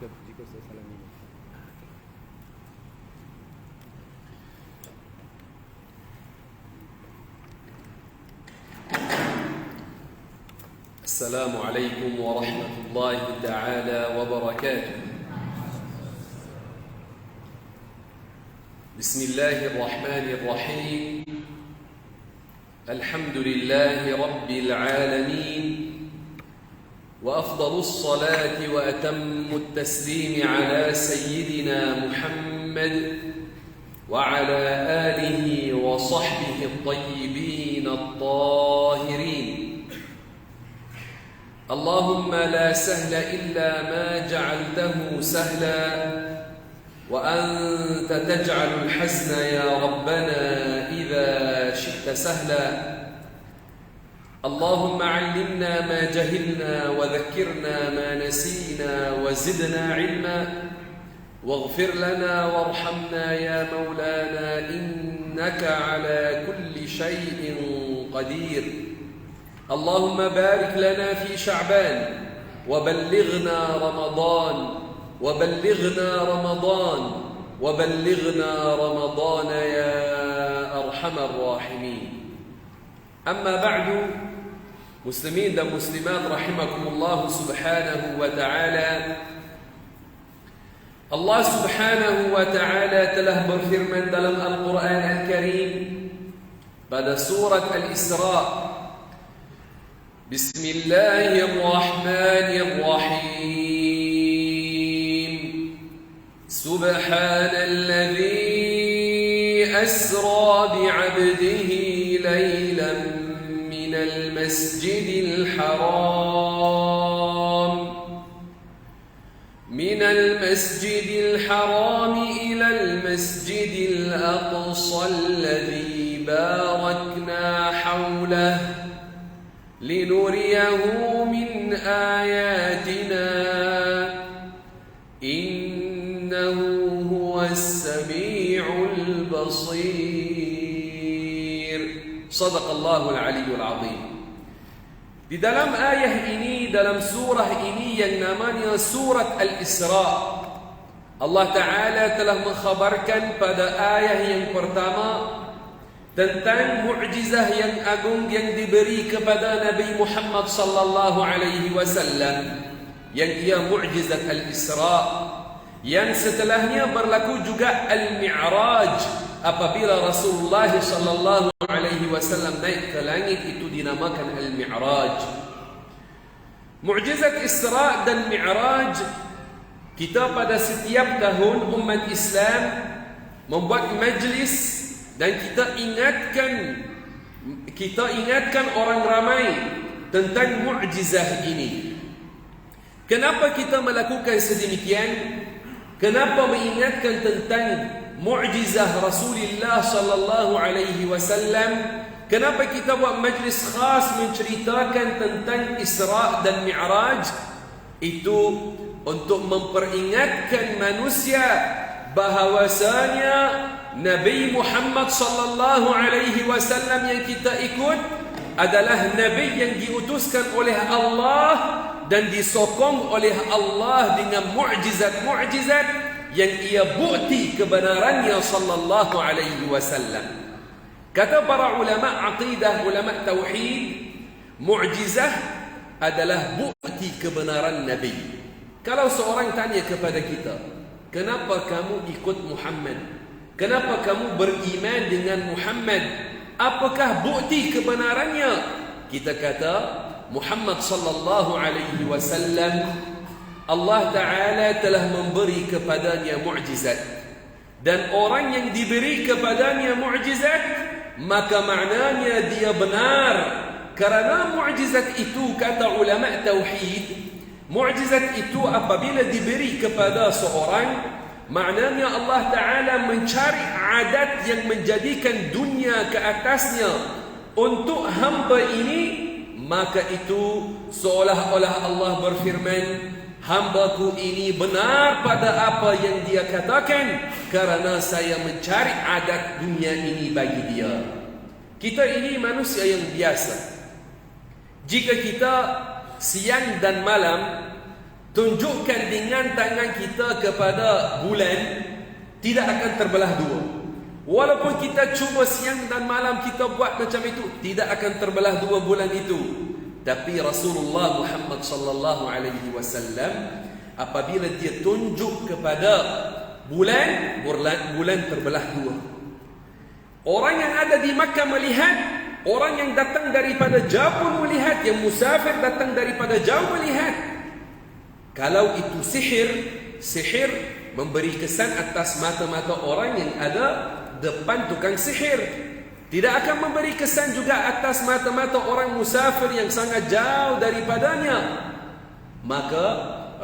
jika saya salah minum. Assalamualaikum warahmatullahi ta'ala wabarakatuh. Bismillahirrahmanirrahim. Alhamdulillahi rabbil alamin. وأفضل الصلاة وأتم التسليم على سيدنا محمد وعلى آله وصحبه الطيبين الطاهرين. اللهم لا سهل إلا ما جعلته سهلا وأنت تجعل الحزن يا ربنا إذا شئت سهلا. اللهم علمنا ما جهلنا وذكرنا ما نسينا وزدنا علما واغفر لنا وارحمنا يا مولانا إنك على كل شيء قدير. اللهم بارك لنا في شعبان وبلغنا رمضان وبلغنا رمضان وبلغنا رمضان يا أرحم الراحمين. أما بعد، muslimin dan muslimat rahimakumullah subhanahu wa ta'ala, Allah subhanahu wa ta'ala telah berfirman dalam Al-Quran Al-Karim pada surat Al-Isra. Bismillahirrahmanirrahim. Subhanalladzi asra bi'abdihi laylan المسجد الحرام إلى المسجد الأقصى الذي باركنا حوله لنريه من آياتنا إنه هو السميع البصير. صدق الله العلي العظيم. Di dalam ayat ini, dalam surah ini yang namanya surat Al-Isra, Allah Ta'ala telah mengkhabarkan pada ayat yang pertama tentang mukjizah yang agung yang diberi kepada Nabi Muhammad sallallahu alaihi wasallam, yang ia mukjizat Al-Isra, yang setelahnya berlaku juga Al-Mi'raj, apabila Rasulullah sallallahu alaihi wasallam naik ke langit, itu dinamakan Al-Mi'raj. Mukjizat Isra dan Mi'raj, kita pada setiap tahun umat Islam membuat majlis dan kita ingatkan orang ramai tentang mukjizah ini. Kenapa kita melakukan sedemikian? Kenapa mengingatkan tentang mukjizah Rasulullah sallallahu alaihi wasallam? Kenapa kita buat majlis khas menceritakan tentang Isra dan Mi'raj? Itu untuk memperingatkan manusia bahawasanya Nabi Muhammad sallallahu alaihi wasallam yang kita ikut adalah nabi yang diutuskan oleh Allah dan disokong oleh Allah dengan mukjizat-mukjizat yang ia bukti kebenarannya sallallahu alaihi wasallam. Kata para ulama aqidah, ulama tauhid, mukjizah adalah bukti kebenaran Nabi. Kalau seorang tanya kepada kita, kenapa kamu ikut Muhammad? Kenapa kamu beriman dengan Muhammad? Apakah bukti kebenarannya? Kita kata Muhammad sallallahu alaihi wasallam, Allah Ta'ala telah memberi kepadanya mukjizat, dan orang yang diberi kepadanya mukjizat, maka maknanya dia benar. Kerana mukjizat itu, kata ulama tauhid, mukjizat itu apabila diberi kepada seorang, maknanya Allah Ta'ala mencari adat yang menjadikan dunia ke atasnya untuk hamba ini, maka itu seolah-olah Allah berfirman, hambaku ini benar pada apa yang dia katakan, kerana saya mencari adat dunia ini bagi dia. Kita ini manusia yang biasa. Jika kita siang dan malam tunjukkan dengan tangan kita kepada bulan, tidak akan terbelah dua. Walaupun kita cuba siang dan malam kita buat macam itu, tidak akan terbelah dua bulan itu. Tapi Rasulullah Muhammad sallallahu alaihi wasallam apabila dia tunjuk kepada bulan terbelah dua. Orang yang ada di Makkah melihat, orang yang datang daripada jauh pun melihat, yang musafir datang daripada jauh melihat. Kalau itu sihir memberi kesan atas mata-mata orang yang ada depan tukang sihir. Tidak akan memberi kesan juga atas mata-mata orang musafir yang sangat jauh daripadanya. Maka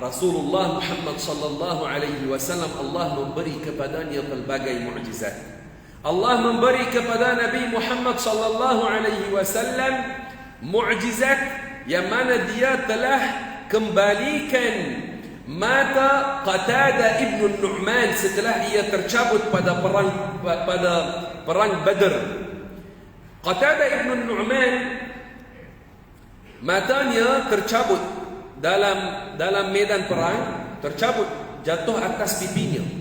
Rasulullah Muhammad sallallahu alaihi wasallam, Allah memberi kepadanya pelbagai mukjizat. Allah memberi kepada Nabi Muhammad sallallahu alaihi wasallam mukjizat yang mana dia telah kembalikan mata Qatadah ibn Nu'man setelah ia tercabut pada perang Badr. Qatadah ibn Nu'man matanya tercabut dalam medan perang, tercabut, jatuh atas pipinya.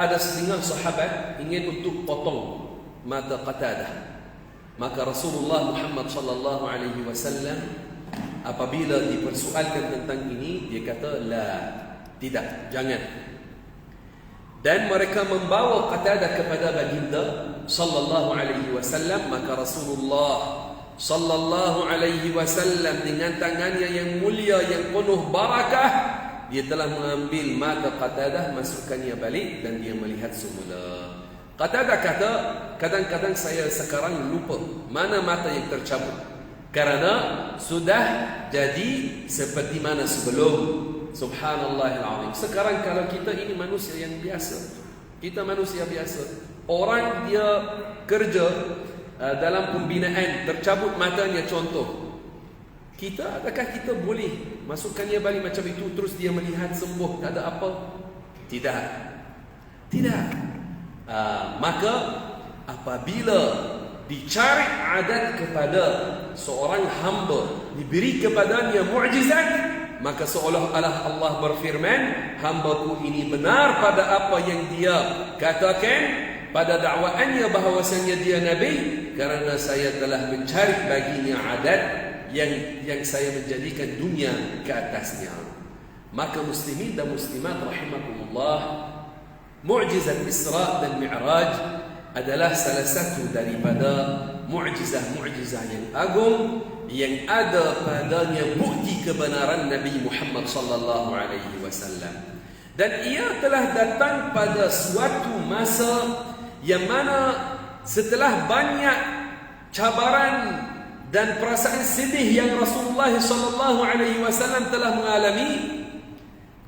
Ada setengah sahabat ingin untuk potong mata Qatadah. Maka Rasulullah Muhammad sallallahu alaihi wasallam apabila dipersoalkan tentang ini, dia kata, la, tidak, jangan. Dan mereka membawa Qatadah kepada baginda sallallahu alaihi wasallam. Maka Rasulullah sallallahu alaihi wasallam dengan tangannya yang mulia, yang penuh barakah, dia telah mengambil mata Qatadah, masukkannya balik dan dia melihat semula. Qatadah kata, kadang-kadang saya sekarang lupa mana mata yang tercabut, karena sudah jadi seperti mana sebelum. Subhanallahil azim. Sekarang kalau kita ini manusia yang biasa, kita manusia biasa, orang dia kerja dalam pembinaan, tercabut matanya contoh, adakah kita boleh masukkannya balik macam itu terus dia melihat sembuh, tak ada apa? Tidak. Maka apabila dicari adat kepada seorang hamba, diberi kepadanya mukjizat, maka seolah-olah Allah berfirman, hambaku ini benar pada apa yang dia katakan pada dakwaannya bahawasanya dia Nabi, kerana saya telah mencari baginya adat yang saya menjadikan dunia ke atasnya. Maka muslimin dan muslimat rahimakumullah, mukjizat Isra dan Mi'raj adalah salah satu daripada mukjizah-mukjizah yang agung yang ada padanya bukti kebenaran Nabi Muhammad sallallahu alaihi wasallam. Dan ia telah datang pada suatu masa yang mana setelah banyak cabaran dan perasaan sedih yang Rasulullah sallallahu alaihi wasallam telah mengalami,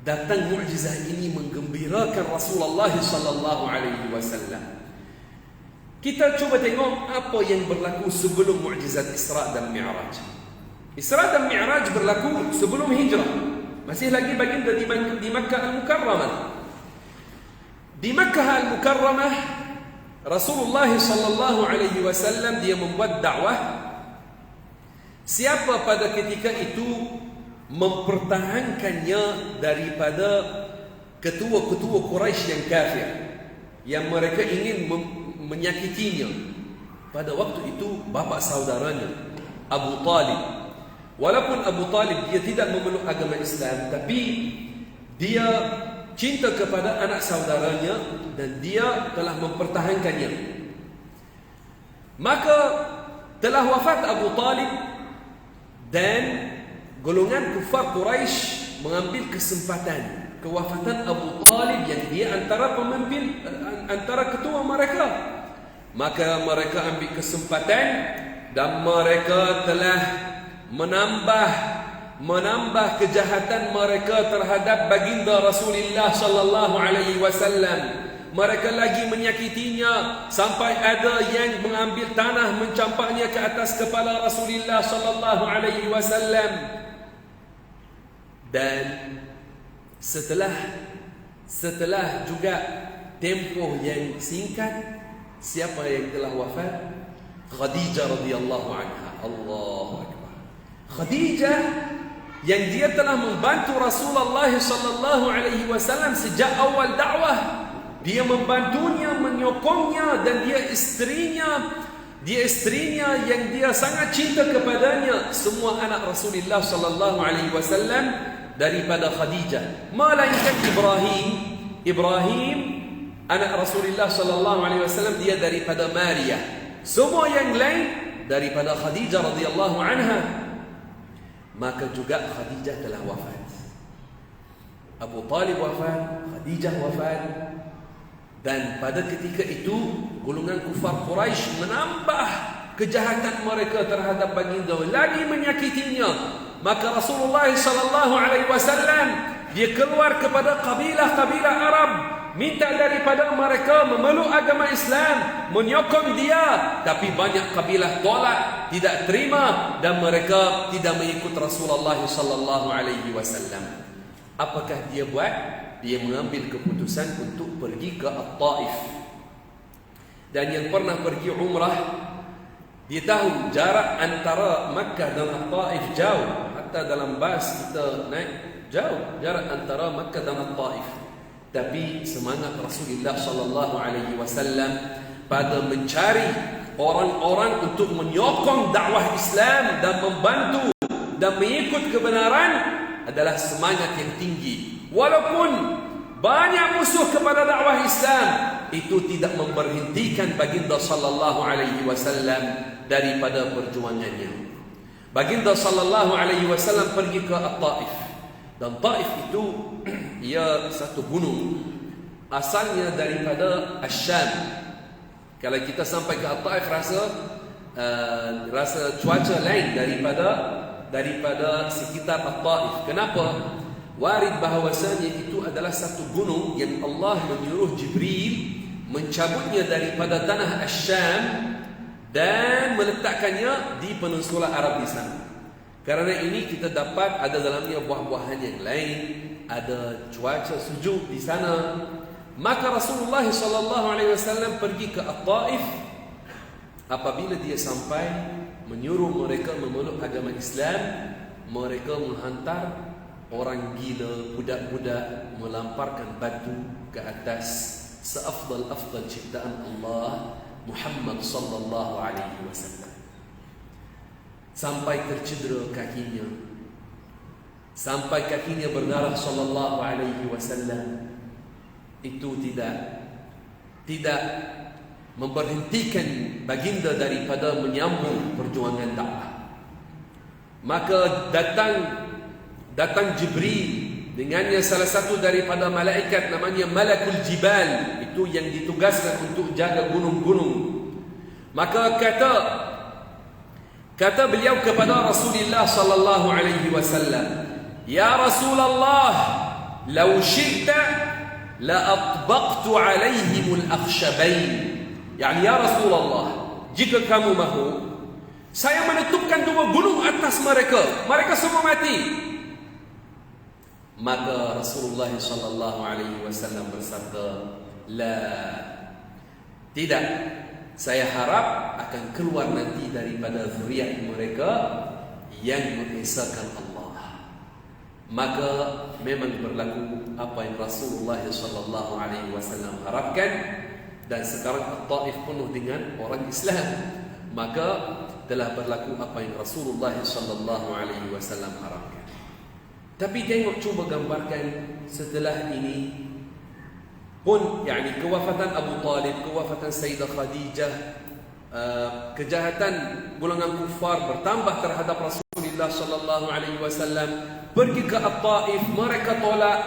datang mukjizah ini menggembirakan Rasulullah sallallahu alaihi wasallam. Kita cuba tengok apa yang berlaku sebelum mukjizat Isra dan Mi'raj. Isra dan Mi'raj berlaku sebelum hijrah. Masih lagi baginda di Makkah Al-Mukarramah. Di Makkah Al-Mukarramah, Rasulullah sallallahu alaihi wasallam dia membuat dakwah. Siapa pada ketika itu mempertahankannya daripada ketua-ketua Quraisy yang kafir, yang mereka ingin menyakitinya. Pada waktu itu bapa saudaranya Abu Talib. Walaupun Abu Talib dia tidak memeluk agama Islam, tapi dia cinta kepada anak saudaranya dan dia telah mempertahankannya. Maka telah wafat Abu Talib dan golongan kufar Quraisy mengambil kesempatan kewafatan Abu Talib yang dia antara pemimpin, antara ketua mereka. Maka mereka ambil kesempatan dan mereka telah menambah kejahatan mereka terhadap baginda Rasulullah sallallahu alaihi wasallam. Mereka lagi menyakitinya sampai ada yang mengambil tanah mencampaknya ke atas kepala Rasulullah sallallahu alaihi wasallam. Dan setelah juga tempoh yang singkat, siapa yang telah wafat? Khadijah radhiyallahu anha. Allahu akbar. Khadijah yang dia telah membantu Rasulullah sallallahu alaihi wasallam sejak awal dakwah. Dia membantunya, menyokongnya, dan dia istrinya yang dia sangat cinta kepadanya, semua anak Rasulullah sallallahu alaihi wasallam daripada Khadijah. Melainkan Ibrahim anak Rasulullah sallallahu alaihi wasallam dia daripada Maria. Semua yang lain daripada Khadijah radhiyallahu anha. Maka juga Khadijah telah wafat. Abu Talib wafat, Khadijah wafat. Dan pada ketika itu golongan kufar Quraisy menambah kejahatan mereka terhadap baginda, lagi menyakitinya. Maka Rasulullah sallallahu alaihi wasallam dia keluar kepada kabilah-kabilah Arab, minta daripada mereka memeluk agama Islam, menyokong dia. Tapi banyak kabilah tolak, tidak terima, dan mereka tidak mengikut Rasulullah sallallahu alaihi wasallam. Apakah dia buat? Dia mengambil keputusan untuk pergi ke At-Taif. Dan yang pernah pergi umrah, dia tahu jarak antara Makkah dan At-Taif jauh. Hatta dalam bas kita naik, jauh jarak antara Makkah dan At-Taif. Tapi semangat Rasulullah sallallahu alaihi wasallam pada mencari orang-orang untuk menyokong dakwah Islam dan membantu dan mengikut kebenaran adalah semangat yang tinggi. Walaupun banyak musuh kepada dakwah Islam, itu tidak memberhentikan baginda sallallahu alaihi wasallam daripada perjuangannya. Baginda sallallahu alaihi wasallam pergi ke At-Taif. Dan Taif itu ia satu gunung, asalnya daripada Asyam. Kalau kita sampai ke At-Taif rasa cuaca lain daripada sekitar At-Taif. Kenapa? Warid bahawasanya itu adalah satu gunung yang Allah menyuruh Jibril mencabutnya daripada tanah Asyam dan meletakkannya di peninsula Arab di sana. Karena ini kita dapat ada dalamnya buah-buahan yang lain, ada cuaca sejuk di sana. Maka Rasulullah sallallahu alaihi wasallam pergi ke At-Taif. Apabila dia sampai, menyuruh mereka memeluk agama Islam, mereka menghantar orang gila, budak-budak melamparkan batu ke atas seafdal-afdal ciptaan Allah, Muhammad sallallahu alaihi wasallam. Sampai tercedera kakinya, sampai kakinya berdarah sallallahu alaihi wasallam. Itu tidak memberhentikan baginda daripada menyambung perjuangan dakwah. Maka datang Jibril, dengannya salah satu daripada malaikat namanya Malakul Jibal, itu yang ditugaskan untuk jaga gunung-gunung. Maka kata beliau kepada Rasulullah sallallahu alaihi wasallam, "Ya Rasulullah, law syi'ta la atbaqtu alaihim al-akhshabain." Yani ya Rasulullah, jika kamu mahu, saya menetupkan dua gunung atas mereka semua mati. Maka Rasulullah sallallahu alaihi wasallam bersabda, "La, tidak. Saya harap akan keluar nanti daripada zuriat mereka yang mengesahkan Allah." Maka memang berlaku apa yang Rasulullah sallallahu alaihi wasallam harapkan, dan sekarang At-Taif penuh dengan orang Islam. Maka telah berlaku apa yang Rasulullah sallallahu alaihi wasallam harapkan. Tapi tengok, cuba gambarkan setelah ini pun, yakni kewafatan Abu Talib, kewafatan Sayyidah Khadijah, kejahatan golongan kufar bertambah terhadap Rasulullah sallallahu alaihi wasallam. Pergi ke At-Taif, mereka tolak.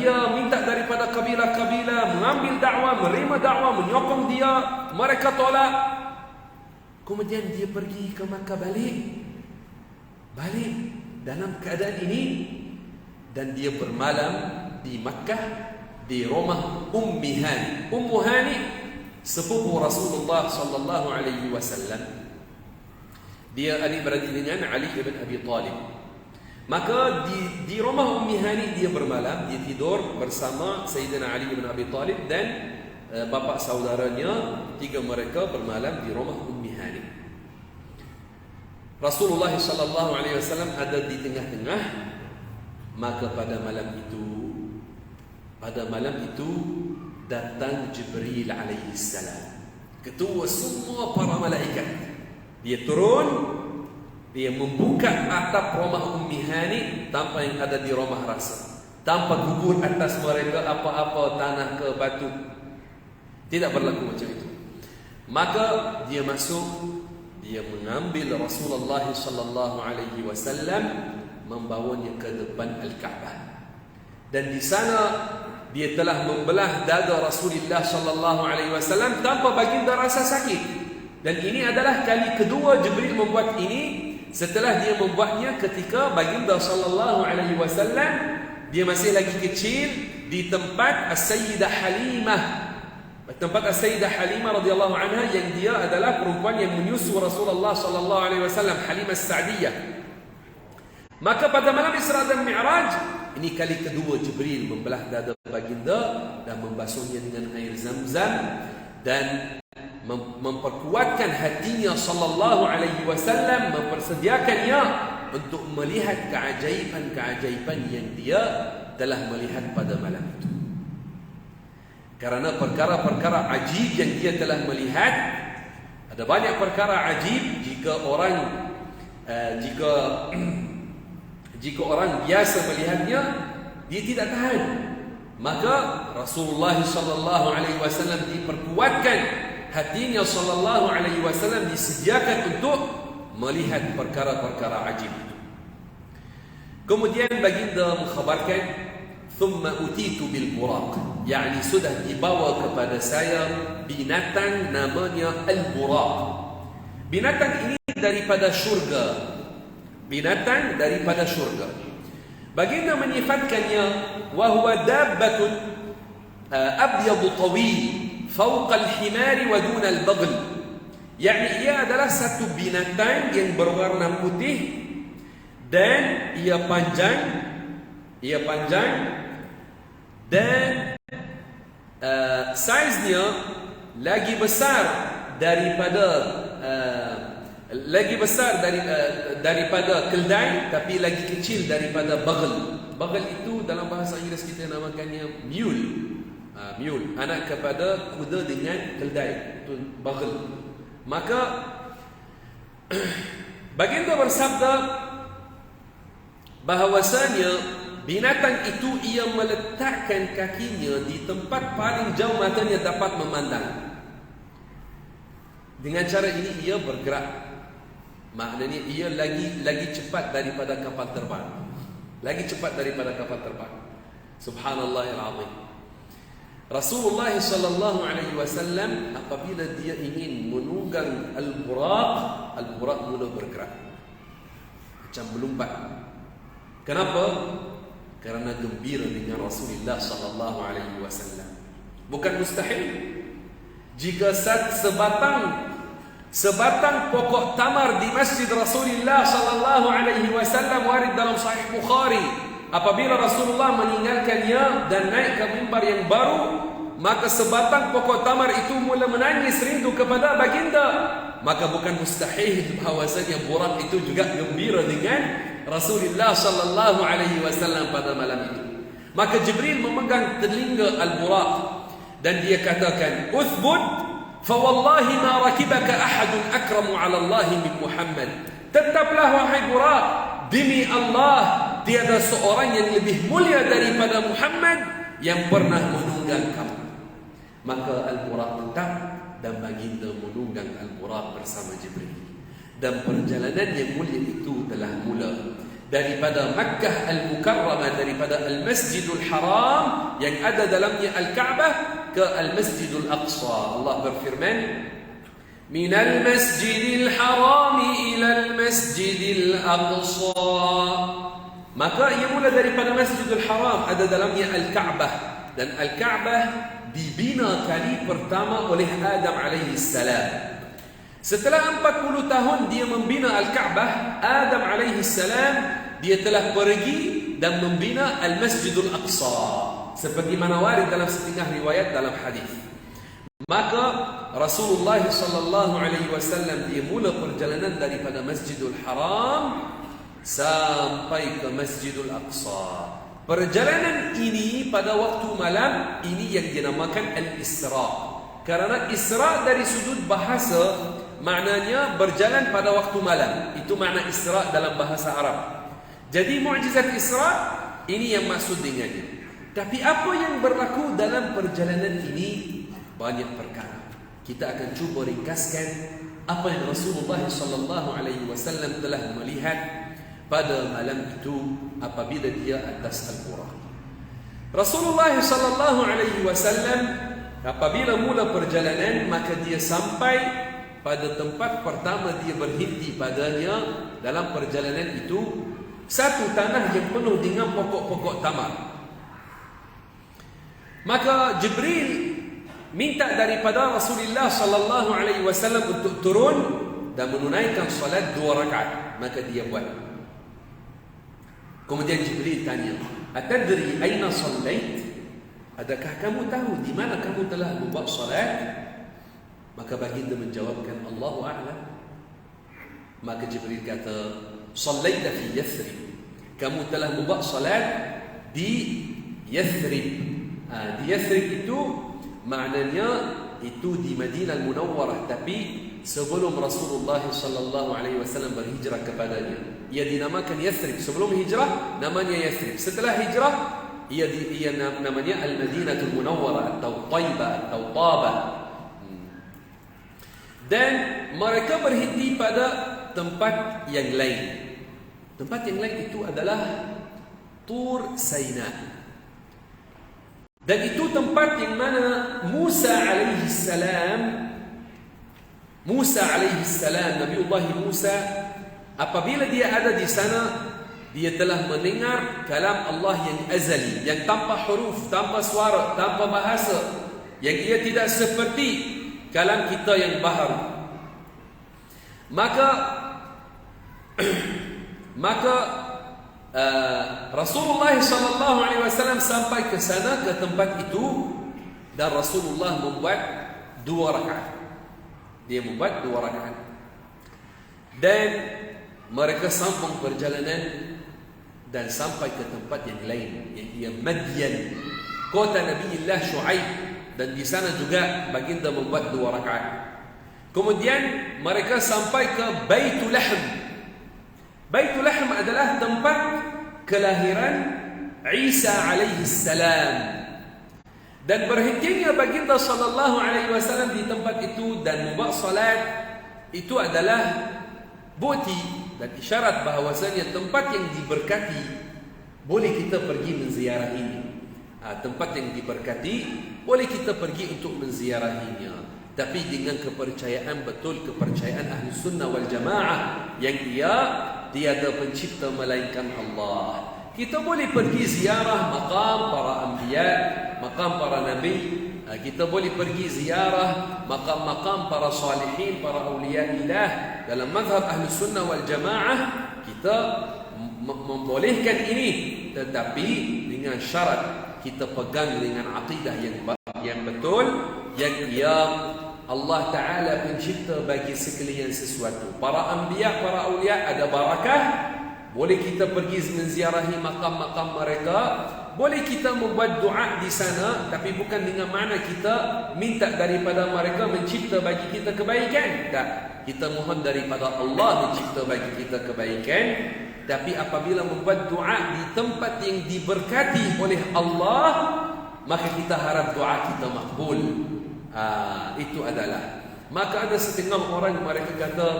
Dia minta daripada kabilah-kabilah mengambil dakwah, menerima dakwah, menyokong dia, mereka tolak. Kemudian dia pergi ke Makkah, balik dalam keadaan ini, dan dia bermalam di Makkah di rumah Ummi Hani. Ummu Hani sepupu Rasulullah sallallahu alaihi wasallam. Dia adik-beradik dengan Ali bin Abi Talib. Maka di rumah Ummi Hani dia bermalam, dia tidur bersama Sayyidina Ali bin Abi Talib dan bapa saudaranya. Tiga mereka bermalam di rumah Ummi Hani. Rasulullah sallallahu alaihi wasallam ada di tengah-tengah. Maka pada malam itu datang Jibril alaihi salam, ketua semua para malaikat. Dia turun, dia membuka atap rumah Ummi Hani tanpa yang ada di rumah rasa, tanpa gugur atas mereka apa-apa tanah ke batu. Tidak berlaku macam itu. Maka dia masuk, dia mengambil Rasulullah sallallahu alaihi wasallam, membawanya ke depan Al-Ka'bah. Dan di sana dia telah membelah dada Rasulullah sallallahu alaihi wasallam tanpa baginda rasa sakit. Dan ini adalah kali kedua Jibril membuat ini, setelah dia membuatnya ketika baginda sallallahu alaihi wasallam dia masih lagi kecil di tempat As-Sayyidah Halimah. Tempat As-Sayyidah Halimah radhiyallahu anha, yang dia adalah perempuan yang menyusu Rasulullah sallallahu alaihi wasallam, Halimah Sa'diyah. Maka pada malam Isra dan Mi'raj, ini kali kedua Jibril membelah dada baginda dan membasuhnya dengan air Zam-Zam dan memperkuatkan hatinya sallallahu alaihi wasallam, mempersediakannya untuk melihat keajaiban-keajaiban yang dia telah melihat pada malam itu. Karena perkara-perkara ajib yang dia telah melihat, ada banyak perkara ajib jika orang biasa melihatnya, dia tidak tahan. Maka Rasulullah sallallahu alaihi wasallam diperkuatkan hatinya sallallahu alaihi wasallam, disediakan untuk melihat perkara-perkara ajib itu. Kemudian baginda mengkhabarkan, "Thumma utitu bil buraq", yakni sudah dibawa kepada saya binatang namanya al-buraq. Binatang ini daripada syurga. Binatang daripada syurga. Baginda menyifatkannya, wa huwa dabbatun abyad tawil fawqa al-himar wa duna al-baghl. Yakni ia adalah satu binatang yang berwarna putih dan ia panjang dan saiznya lagi besar daripada keldai, tapi lagi kecil daripada baghl. Baghl itu dalam bahasa Inggeris kita namakannya mule. Mule, anak kepada kuda dengan keldai, itu baghl. Maka baginda bersabda bahawasanya binatang itu ia meletakkan kakinya di tempat paling jauh matanya dapat memandang. Dengan cara ini ia bergerak. Maknanya ia lagi cepat daripada kapal terbang. Lagi cepat daripada kapal terbang. Subhanallahil azim. Rasulullah sallallahu alaihi wasallam apabila dia ingin menunggang al-buraq mula bergerak. Macam melompat. Kenapa? Karena gembira dengan Rasulullah sallallahu alaihi wasallam. Bukan mustahil jika sebatang pokok tamar di masjid Rasulullah sallallahu alaihi wasallam warid dalam Sahih Bukhari. Apabila Rasulullah meninggalkannya dan naik ke mimbar yang baru, maka sebatang pokok tamar itu mula menangis rindu kepada baginda. Maka bukan mustahil bahawasanya buraq itu juga gembira dengan Rasulullah sallallahu alaihi wasallam pada malam itu. Maka Jibril memegang telinga al-buraq dan dia katakan, "Uthbut, fa wallahi ma rakibaka ahadun akramu 'ala Allah min Muhammad." Tetaplah wahai buraq, demi Allah tiada seorang yang lebih mulia daripada Muhammad yang pernah menunggang kamu. Maka al-buraq tetap dan baginda menunggang al-buraq bersama Jibril. Dan perjalanan yang mulia itu telah mula daripada Makkah al-Mukarramah, daripada al-Masjidul Haram yang ada dalamnya Al-Ka'bah ke al-Masjidul Aqsa. Allah berfirman, "Min al-Masjidil Haram ila al-Masjidil Aqsa." Maka ia mula daripada Masjidul Haram, ada dalamnya Al-Ka'bah, dan Al-Ka'bah dibina kali pertama oleh Adam alaihi salam. Setelah 40 tahun dia membina Al-Ka'bah, Adam alaihi salam dia telah pergi dan membina Al-Masjidul Aqsa, seperti mana warid dalam setengah riwayat dalam hadis. Maka Rasulullah sallallahu alaihi wasallam dia mula perjalanan daripada Masjidul Haram sampai ke Masjidul Aqsa. Perjalanan ini pada waktu malam ini yang dinamakan Al-Isra. Karena Isra dari sudut bahasa maknanya berjalan pada waktu malam. Itu makna Isra dalam bahasa Arab. Jadi mukjizat Isra ini yang maksud dengannya. Tapi apa yang berlaku dalam perjalanan ini? Banyak perkara. Kita akan cuba ringkaskan apa yang Rasulullah sallallahu alaihi wasallam telah melihat pada malam itu apabila dia atas Al-Buraq. Rasulullah sallallahu alaihi wasallam apabila mula perjalanan maka dia sampai pada tempat pertama dia berhenti padanya dalam perjalanan itu, satu tanah yang penuh dengan pokok-pokok tamar. Maka Jibril minta daripada Rasulullah sallallahu alaihi wasallam untuk turun dan menunaikan salat 2 rakaat. Maka dia buat. Kemudian Jibril tanya, "Atadri aina sallait?" Adakah kamu tahu di mana kamu telah membuat salat? Maka baginda menjawabkan, "Allahu a'lam." Maka Jibril kata, "Sallaita fi Yathrib." Kamu telah membuat salat di Yathrib. Di Yathrib itu maknanya itu di Madinah Al-Munawwarah, tapi sebelum Rasulullah sallallahu alaihi wasallam berhijrah kepadanya. Ia dinamakan Yathrib. Sebelum hijrah namanya Yathrib. Setelah hijrah ia namanya Al-Madinah Al-Munawwarah atau Taibah atau Taba. Dan mereka berhenti pada tempat yang lain. Tempat yang lain itu adalah Tur Saina. Dan itu tempat yang mana Musa alaihi salam, Nabiullah Musa, apabila dia ada di sana, dia telah mendengar kalam Allah yang azali, yang tanpa huruf, tanpa suara, tanpa bahasa, yang ia tidak seperti kalam kita yang baharu. Maka Rasulullah sallallahu alaihi wasallam sampai ke sana, ke tempat itu, dan Rasulullah membuat 2 rakaat. Dia membuat 2 rakaat. Dan mereka sambung perjalanan dan sampai ke tempat yang lain, iaitu Madyan, kota Nabiullah Shu'aib, dan di sana juga baginda membuat 2 rakaat. Kemudian mereka sampai ke Baitul Lahm. Baitul Lahm adalah tempat kelahiran Isa alaihi salam. Dan berhentinya baginda sallallahu alaihi wasallam di tempat itu dan membuat salat itu adalah bukti dan isyarat bahawasanya tempat yang diberkati boleh kita pergi menziarahinya. Tempat yang diberkati boleh kita pergi untuk menziarahinya, tapi dengan kepercayaan betul, kepercayaan ahli sunnah wal jamaah yang tiada pencipta melainkan Allah. Kita boleh pergi ziarah maqam para anbiya, maqam para nabi. Kita boleh pergi ziarah maqam-maqam para salihin, para awliyaillah. Dalam mazhab ahli sunnah wal jamaah kita membolehkan ini, tetapi dengan syarat kita pegang dengan akidah yang betul, yang Allah Ta'ala pencipta bagi sekalian sesuatu. Para anbiya, para awliya ada barakah. Boleh kita pergi menziarahi makam-makam mereka. Boleh kita membuat doa di sana, tapi bukan dengan makna kita minta daripada mereka mencipta bagi kita kebaikan. Tak. Kita mohon daripada Allah mencipta bagi kita kebaikan. Tapi apabila membuat doa di tempat yang diberkati oleh Allah, maka kita harap doa kita makbul. Itu adalah. Maka ada setengah orang mereka kata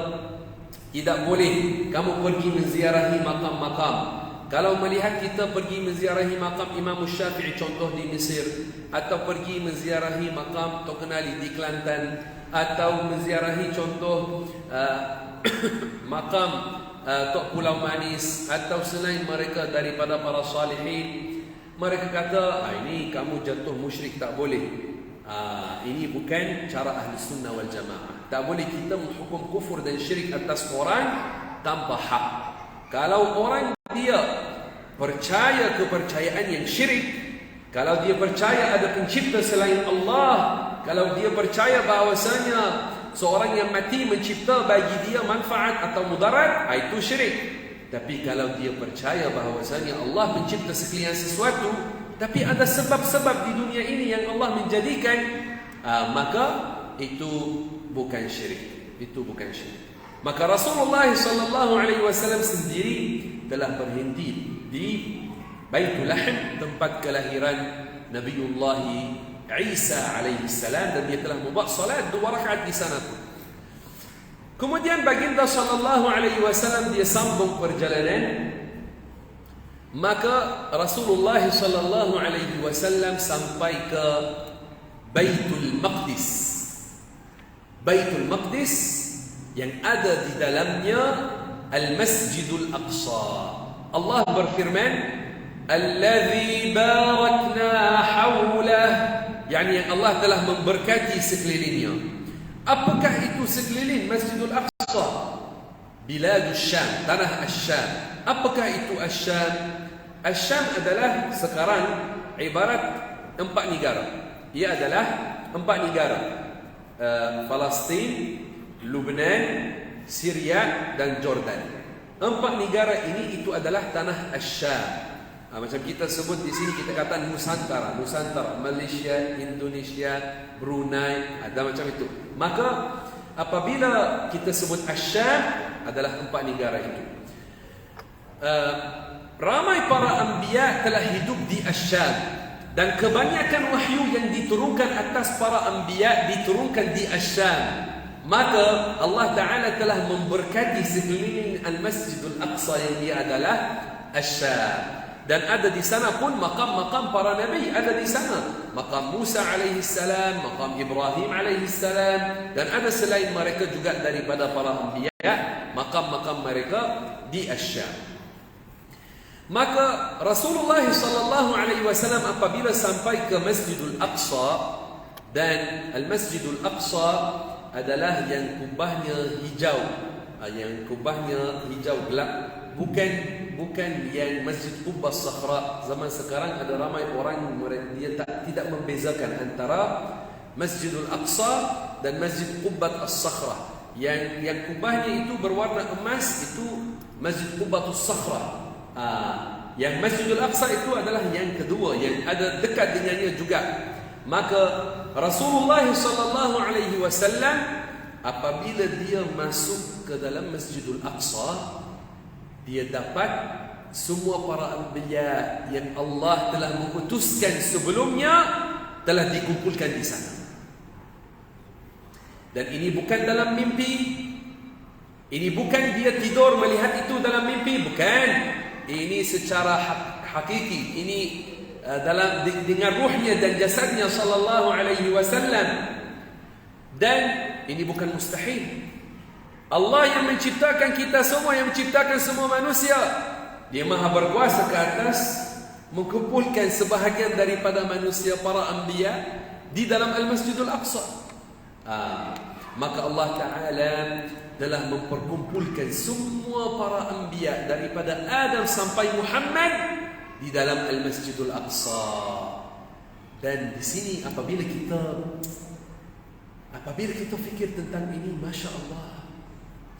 tidak boleh kamu pergi menziarahi makam-makam. Kalau melihat kita pergi menziarahi makam Imam Syafi'i contoh di Mesir, atau pergi menziarahi makam Tok Kenali di Kelantan, atau menziarahi contoh makam Tok Pulau Manis, atau selain mereka daripada para salihin, mereka kata ini kamu jatuh musyrik, tak boleh. Ini bukan cara ahli sunnah wal jamaah. Tak boleh kita menghukum kufur dan syirik atas orang tanpa hak. Kalau orang dia percaya kepercayaan yang syirik, kalau dia percaya ada pencipta selain Allah, kalau dia percaya bahawasanya seorang yang mati mencipta bagi dia manfaat atau mudarat, itu syirik. Tapi kalau dia percaya bahawasanya Allah mencipta sekalian sesuatu, tapi ada sebab-sebab di dunia ini yang Allah menjadikan, maka itu bukan syirik. Itu bukan syirik. Maka Rasulullah SAW sendiri telah berhenti di Baitul Lahim, tempat kelahiran Nabiullah Isa alaihi salam, dan dia telah membuat salat 2 rakaat di sana pun. Kemudian baginda sallallahu alaihi wasallam dia sambung perjalanan, maka Rasulullah sallallahu alaihi wasallam sampai ke Baitul Maqdis. Baitul Maqdis yang ada di dalamnya Al-Masjidul Aqsa. Allah berfirman, "Alladzi barakna hawlah", yakni yang Allah telah memberkati sekelilingnya. Apakah itu sekeliling Masjidul Aqsa? Biladus Syam, tanah Asy-Syam. Apakah itu Asy-Syam? Asy-Syam adalah sekarang ibarat 4 negara. Ia adalah 4 negara. Palestin, Lebanon, Syria dan Jordan. 4 negara ini itu adalah tanah Asy-Syam. Macam kita sebut di sini, kita kata Nusantara. Nusantara, Malaysia, Indonesia, Brunei, ada macam itu. Maka apabila kita sebut Asy-Syam, adalah 4 negara itu. Ramai para anbiya telah hidup di Asy-Syam, dan kebanyakan wahyu yang diturunkan atas para anbiya diturunkan di Asy-Syam. Maka Allah Ta'ala telah memberkati sekeliling Al-Masjidul Aqsa yang dia adalah Asy-Syam. Dan ada di sana pun makam-makam para nabi, ada di sana. Makam Musa alaihi salam, makam Ibrahim alaihi salam, dan ada selain mereka juga daripada para anbiya, makam-makam mereka di Asy-Syam. Maka Rasulullah sallallahu alaihi wasallam apabila sampai ke Masjidul Aqsa, dan Al-Masjidul Aqsa adalah yang kubahnya hijau, yang kubahnya hijau gelap, bukan yang Masjid Qubbah Sakhra. Zaman sekarang ada ramai orang dia tidak membezakan antara Masjidul Aqsa dan Masjid Qubbah As-Sakhra. Yang kubahnya itu berwarna emas itu Masjid Qubbah As-Sakhra. Yang Masjidul Aqsa itu adalah yang kedua, yang ada dekat dengannya juga. Maka Rasulullah sallallahu alaihi wasallam apabila dia masuk ke dalam Masjidul Aqsa, dia dapat semua para anbiya yang Allah telah mengutuskan sebelumnya telah dikumpulkan di sana. Dan ini bukan dalam mimpi. Ini bukan dia tidur melihat itu dalam mimpi, bukan. Ini secara hakiki. Ini dalam dengan ruhnya dan jasadnya sallallahu alaihi wasallam. Dan ini bukan mustahil. Allah yang menciptakan kita semua, yang menciptakan semua manusia, dia maha berkuasa ke atas mengumpulkan sebahagian daripada manusia para anbiya di dalam Al-Masjidul Aqsa. Maka Allah Ta'ala telah memperkumpulkan semua para anbiya daripada Adam sampai Muhammad di dalam Al-Masjidul Aqsa. Dan di sini apabila kita fikir tentang ini, Masya Allah,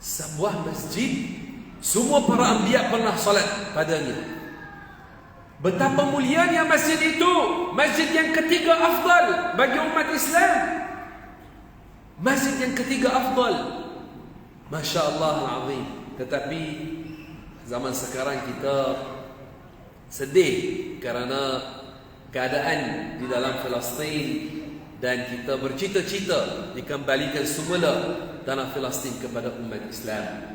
sebuah masjid, semua para anbiya pernah salat padanya. Betapa mulianya masjid itu. Masjid yang ketiga afdal bagi umat Islam. Masjid yang ketiga afdal. Masya Allah al-azim. Tetapi zaman sekarang kita sedih kerana keadaan di dalam Palestin, dan kita bercita-cita dikembalikan semula tanah Palestin kepada umat Islam.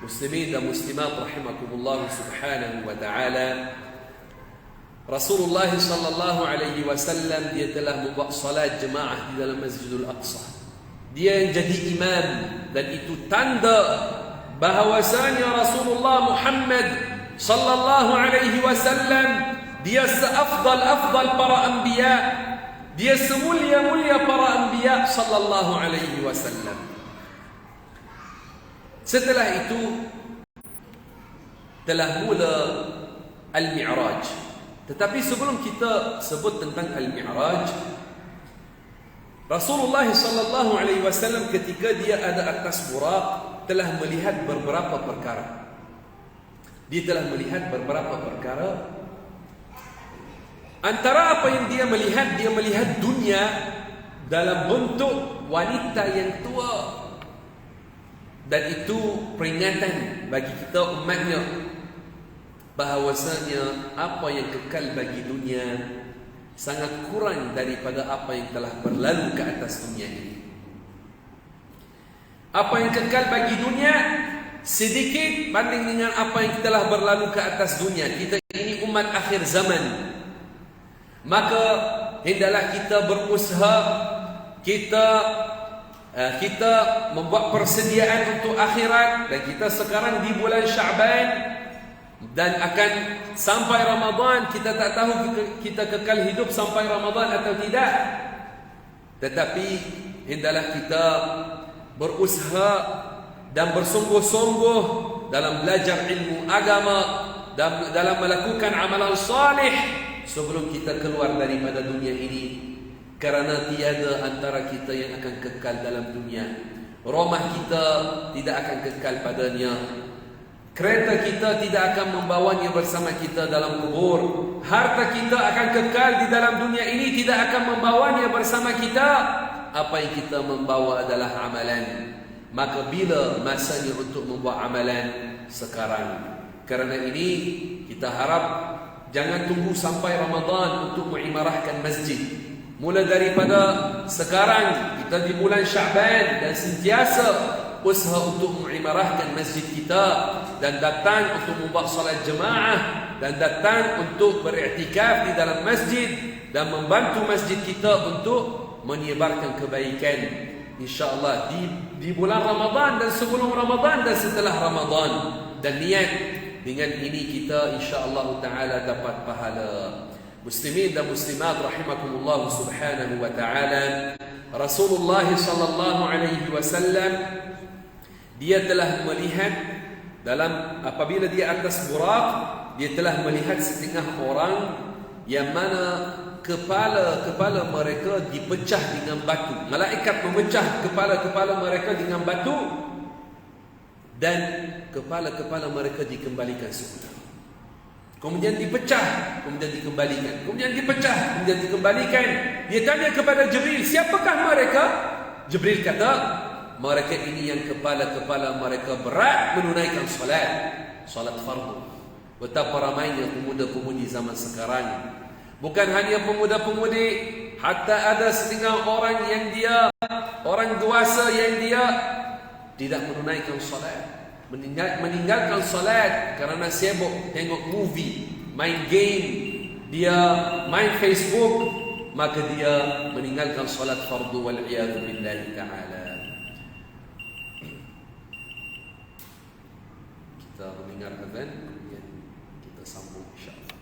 Muslimin dan muslimat rahimakumullah subhanahu wa ta'ala. Rasulullah sallallahu alaihi wasallam dia telah membuat salat jemaah di dalam Masjidul Aqsa. Dia yang jadi imam, dan itu tanda bahawasanya Rasulullah Muhammad sallallahu alaihi wasallam dia seafdal para anbiya, dia semulia-mulia para anbiya sallallahu alaihi wasallam. Setelah itu telah mula Al-Mi'raj. Tetapi sebelum kita sebut tentang Al-Mi'raj, Rasulullah sallallahu alaihi wasallam ketika dia ada atas buraq telah melihat beberapa perkara. Dia telah melihat beberapa perkara. Antara apa yang dia melihat dunia dalam bentuk wanita yang tua. Dan itu peringatan bagi kita umatnya bahawasanya apa yang kekal bagi dunia sangat kurang daripada apa yang telah berlalu ke atas dunia ini. Apa yang kekal bagi dunia sedikit banding dengan apa yang telah berlalu ke atas dunia. Kita ini umat akhir zaman. Maka hendaklah kita berusaha, kita membuat persediaan untuk akhirat. Dan kita sekarang di bulan Sya'ban dan akan sampai Ramadan. Kita tak tahu kita kekal hidup sampai Ramadan atau tidak. Tetapi hendaklah kita berusaha dan bersungguh-sungguh dalam belajar ilmu agama, dalam melakukan amalan salih sebelum kita keluar daripada dunia ini. Kerana tiada antara kita yang akan kekal dalam dunia. Rumah kita tidak akan kekal padanya. Kereta kita tidak akan membawanya bersama kita dalam kubur. Harta kita akan kekal di dalam dunia ini, tidak akan membawanya bersama kita. Apa yang kita membawa adalah amalan. Maka bila masanya untuk membuat amalan? Sekarang. Kerana ini kita harap jangan tunggu sampai Ramadan untuk mengimarahkan masjid. Mula daripada sekarang kita di bulan Sya'ban dan sentiasa usaha untuk mengimarahkan masjid kita dan datang untuk membuat salat jemaah dan datang untuk beriktikaf di dalam masjid dan membantu masjid kita untuk menyebarkan kebaikan. InsyaAllah di bulan Ramadan dan sebelum Ramadan dan setelah Ramadan. Dan niat dengan ini kita insyaAllah ta'ala dapat pahala. Muslimin dan muslimat rahimakumullah subhanahu wa ta'ala. Rasulullah sallallahu alaihi wasallam dia telah melihat dalam apabila dia atas buraq, dia telah melihat setengah orang yang mana kepala mereka dipecah dengan batu. Malaikat memecah kepala mereka dengan batu dan kepala mereka dikembalikan semula. Kemudian dipecah, kemudian dikembalikan, kemudian dipecah, kemudian dikembalikan. Dia tanya kepada Jibril, siapakah mereka? Jibril kata, mereka ini yang kepala mereka berat menunaikan salat fardu. Betapa ramainya pemuda-pemudi zaman sekarang. Bukan hanya pemuda-pemudi, hatta ada setengah orang yang dia orang dewasa yang dia tidak menunaikan salat. Meninggalkan salat kerana sibuk tengok movie, main game, dia main Facebook, maka dia meninggalkan salat fardu wal iyad billahi ta'ala. Kita mendengar azan, kemudian kita sambung insya-Allah.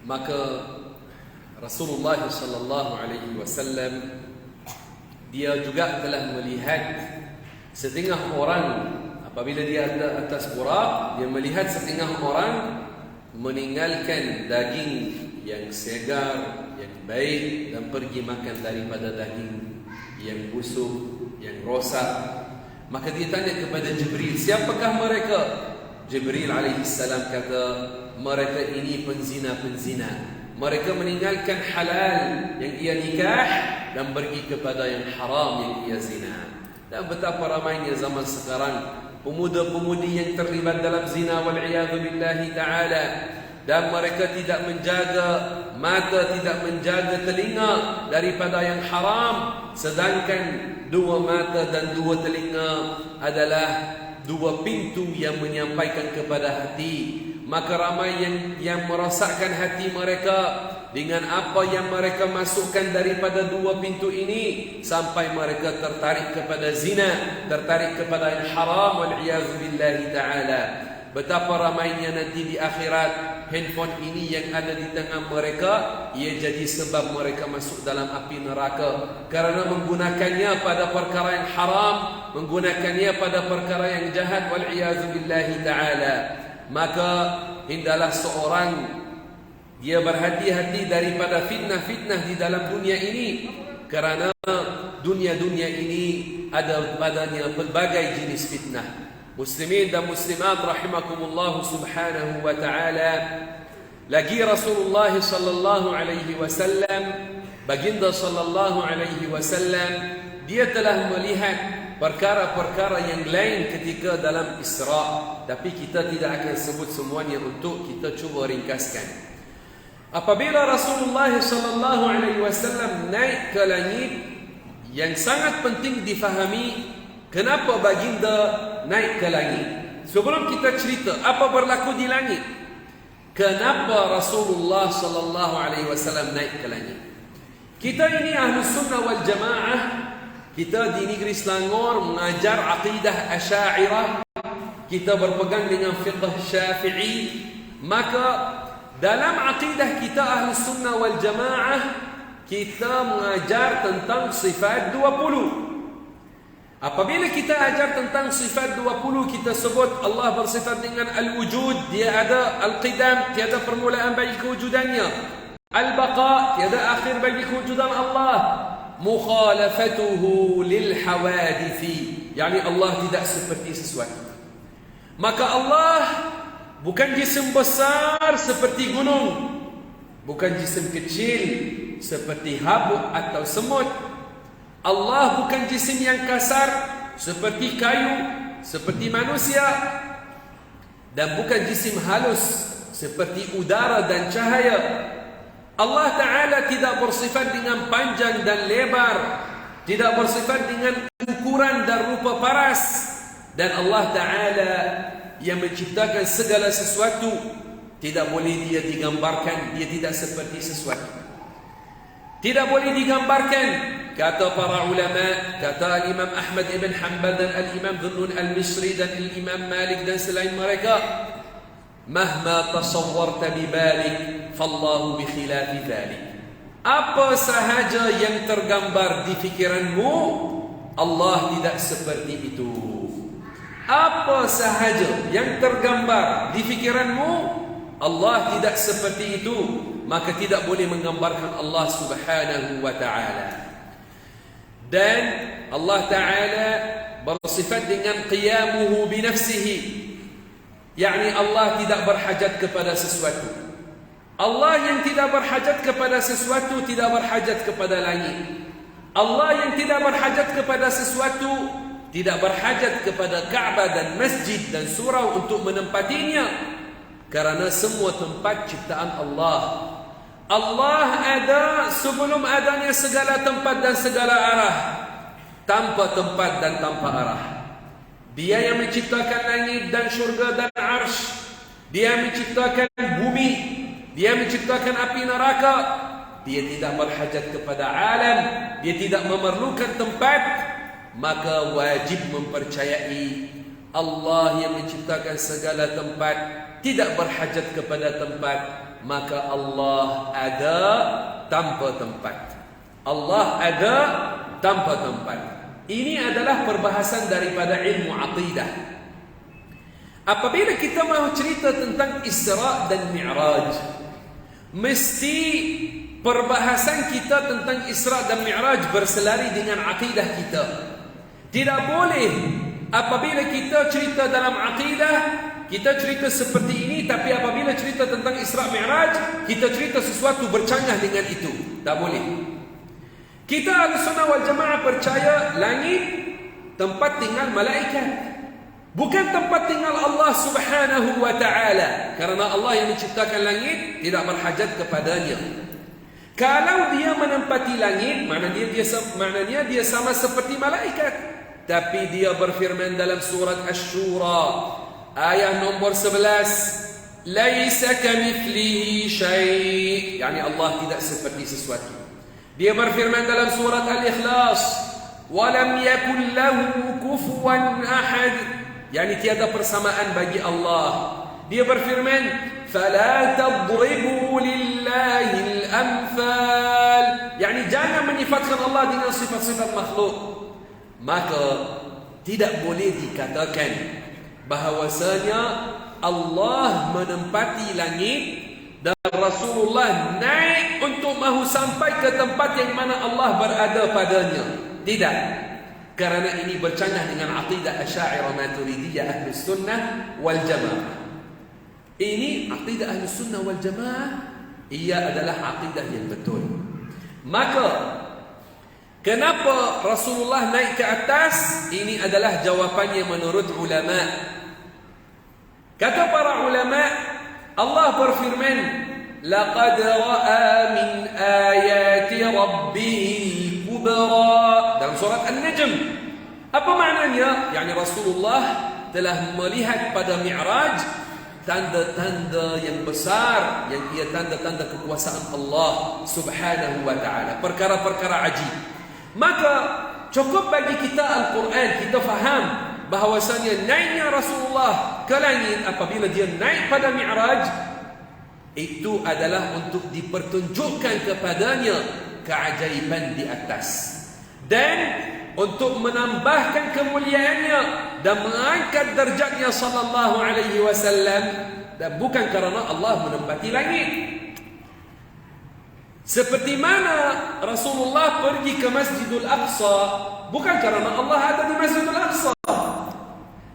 Maka Rasulullah sallallahu alaihi wasallam dia juga telah melihat setengah orang apabila dia ada atas burak, dia melihat setengah orang meninggalkan daging yang segar, yang baik dan pergi makan daripada daging yang busuk, yang rosak. Maka dia tanya kepada Jibril, siapakah mereka? Jibril alaihissalam kata, mereka ini penzina-penzina. Mereka meninggalkan halal yang ia nikah dan pergi kepada yang haram yang ia zina. Dan betapa ramainya zaman sekarang pemuda-pemudi yang terlibat dalam zina wal'iyadhu billahi ta'ala. Dan mereka tidak menjaga mata, tidak menjaga telinga daripada yang haram. Sedangkan dua mata dan dua telinga adalah dua pintu yang menyampaikan kepada hati. Maka ramai yang merosakkan hati mereka dengan apa yang mereka masukkan daripada dua pintu ini, sampai mereka tertarik kepada zina, tertarik kepada yang haram wal'iyadhu billahi ta'ala. Betapa ramainya nanti di akhirat handphone ini yang ada di tangan mereka, ia jadi sebab mereka masuk dalam api neraka kerana menggunakannya pada perkara yang haram, menggunakannya pada perkara yang jahat wal'iyadhu billahi ta'ala. Maka hendaklah seorang dia berhati-hati daripada fitnah-fitnah di dalam dunia ini, kerana dunia-dunia ini ada padanya pelbagai jenis fitnah. Muslimin dan muslimat rahimakumullah subhanahu wa ta'ala. Lagi Rasulullah sallallahu alaihi wasallam, baginda sallallahu alaihi wasallam, dia telah melihat perkara-perkara yang lain ketika dalam Isra, tapi kita tidak akan sebut semuanya untuk kita cuba ringkaskan. Apabila Rasulullah sallallahu alaihi wasallam naik ke langit, yang sangat penting difahami kenapa baginda naik ke langit. Sebelum kita cerita apa berlaku di langit, kenapa Rasulullah sallallahu alaihi wasallam naik ke langit. Kita ini Ahlus Sunnah wal Jamaah, kita di negeri Selangor mengajar akidah Asy'ariyah, kita berpegang dengan fiqh Syafi'i. Maka dalam akidah kita Ahlus Sunnah wal Jamaah, kita mengajar tentang sifat 20. Apabila kita ajar tentang sifat 20, kita sebut Allah bersifat dengan al-wujud, dia ada al-qidam, tiada permulaan bagi kewujudannya, al-baqa, tiada akhir bagi kewujudan Allah, mukhalafatuhu lil hawadithi, yakni Allah tidak seperti sesuatu. Maka Allah bukan jisim besar seperti gunung, bukan jisim kecil seperti habuk atau semut. Allah bukan jisim yang kasar seperti kayu, seperti manusia, dan bukan jisim halus seperti udara dan cahaya. Allah Ta'ala tidak bersifat dengan panjang dan lebar, tidak bersifat dengan ukuran dan rupa paras. Dan Allah Ta'ala yang menciptakan segala sesuatu, tidak boleh dia digambarkan, dia tidak seperti sesuatu, tidak boleh digambarkan. Kata para ulama, kata Imam Ahmad ibn Hanbal dan Al-Imam Dhunnun Al-Misri dan Al-Imam Malik dan selain mereka, mahma tasawwarta bibalik fallahu bikhilafi dhalik. Apa sahaja yang tergambar di fikiranmu, Allah tidak seperti itu. Apa sahaja yang tergambar di fikiranmu, Allah tidak seperti itu. Maka tidak boleh menggambarkan Allah subhanahu wa ta'ala. Dan Allah Ta'ala bersifat dengan qiyamuhu binafsihi, yakni Allah tidak berhajat kepada sesuatu. Allah yang tidak berhajat kepada sesuatu tidak berhajat kepada langit. Allah yang tidak berhajat kepada sesuatu tidak berhajat kepada Ka'bah dan masjid dan surau untuk menempatinya, kerana semua tempat ciptaan Allah. Allah ada sebelum adanya segala tempat dan segala arah, tanpa tempat dan tanpa arah. Dia yang menciptakan langit dan syurga dan arsh, dia menciptakan bumi, dia menciptakan api neraka. Dia tidak berhajat kepada alam, dia tidak memerlukan tempat. Maka wajib mempercayai Allah yang menciptakan segala tempat, tidak berhajat kepada tempat, maka Allah ada tanpa tempat. Allah ada tanpa tempat. Ini adalah perbahasan daripada ilmu aqidah. Apabila kita mahu cerita tentang Isra dan Mi'raj, mesti perbahasan kita tentang Isra dan Mi'raj berselari dengan akidah kita. Tidak boleh apabila kita cerita dalam akidah, kita cerita seperti ini, tapi apabila cerita tentang Isra Mi'raj, kita cerita sesuatu bercanggah dengan itu. Tak boleh. Kita Ahlussunnah wal Jamaah percaya langit tempat tinggal malaikat, bukan tempat tinggal Allah Subhanahu wa ta'ala. Karena Allah yang menciptakan langit tidak berhajat kepadanya. Kalau dia menempati langit, maknanya dia sama seperti malaikat. Tapi dia berfirman dalam surat Asy-Syura ayat nombor 11, laisa kamitslihi syai', yani Allah tidak seperti sesuatu. Dia berfirman dalam surat Al-Ikhlas, walam yakul lahu kufuwan ahad, yani tiada persamaan bagi Allah. Dia berfirman, fala tadribu lillahi al-amthal, yani jangan menyifatkan Allah dengan sifat-sifat makhluk. Maka tidak boleh dikatakan bahawasanya Allah menempati langit dan Rasulullah naik untuk mahu sampai ke tempat yang mana Allah berada padanya. Tidak. Karena ini bercanggah dengan aqidah Asy'ariyah Maturidiyah Ahlus Sunnah wal Jamaah. Ini aqidah Ahlus Sunnah wal Jamaah, ia adalah aqidah yang betul. Maka kenapa Rasulullah naik ke atas? Ini adalah jawapannya menurut ulama. Kata para ulama, Allah berfirman, laqad ra'a min ayati rabbihil kubra, dalam surat An-Najm. Apa maknanya? Yani Rasulullah telah melihat pada Mi'raj tanda-tanda yang besar, yang ia tanda-tanda kekuasaan Allah Subhanahu wa ta'ala, perkara-perkara ajib. Maka cukup bagi kita Al-Quran, kita faham bahawasanya naiknya Rasulullah ke langit apabila dia naik pada Mi'raj, itu adalah untuk dipertunjukkan kepadanya keajaiban di atas, dan untuk menambahkan kemuliaannya dan mengangkat darjatnya sallallahu alaihi wasallam, dan bukan kerana Allah menempati langit. Seperti mana Rasulullah pergi ke Masjidul Aqsa bukan kerana Allah ada di Masjidul Aqsa.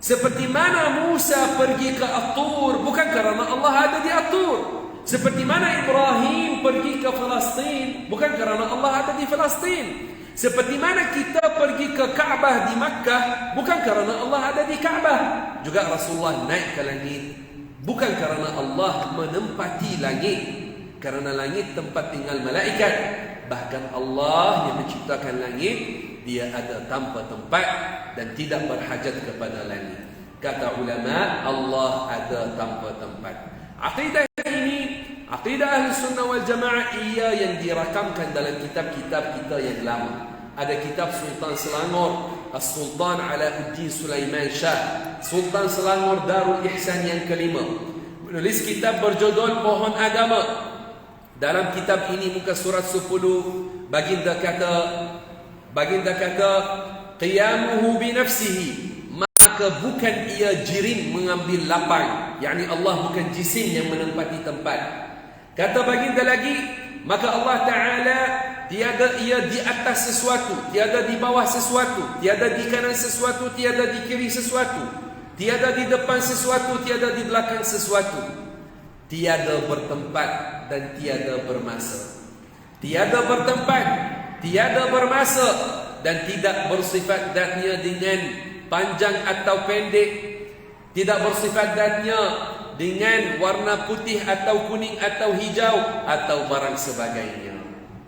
Seperti mana Musa pergi ke At-Tur bukan kerana Allah ada di At-Tur. Seperti mana Ibrahim pergi ke Palestin bukan kerana Allah ada di Palestin. Seperti mana kita pergi ke Kaabah di Makkah bukan kerana Allah ada di Kaabah. Juga Rasulullah naik ke langit bukan kerana Allah menempati langit, kerana langit tempat tinggal malaikat. Bahkan Allah yang menciptakan langit, dia ada tanpa tempat dan tidak berhajat kepada langit. Kata ulama, Allah ada tanpa tempat. Aqidah ini, aqidah Ahlussunnah wal Jamaah, ia yang dirakamkan dalam kitab-kitab kita yang lama. Ada kitab Sultan Selangor, As-Sultan Alauddin Sulaiman Shah, Sultan Selangor Darul Ihsan yang kelima, menulis kitab berjudul Pohon Agama. Dalam kitab ini muka surat 10, baginda kata qiyamuhu bi nafsihi, maka bukan ia jirim mengambil lapang, yakni Allah bukan jisim yang menempati tempat. Kata baginda lagi, maka Allah Ta'ala tiada ia di atas sesuatu, tiada di bawah sesuatu, tiada di kanan sesuatu, tiada di kiri sesuatu, tiada di depan sesuatu, tiada di belakang sesuatu. Tiada bertempat dan tiada bermasa. Tiada bertempat, tiada bermasa, dan tidak bersifat zatnya dengan panjang atau pendek. Tidak bersifat zatnya dengan warna putih atau kuning atau hijau atau barang sebagainya.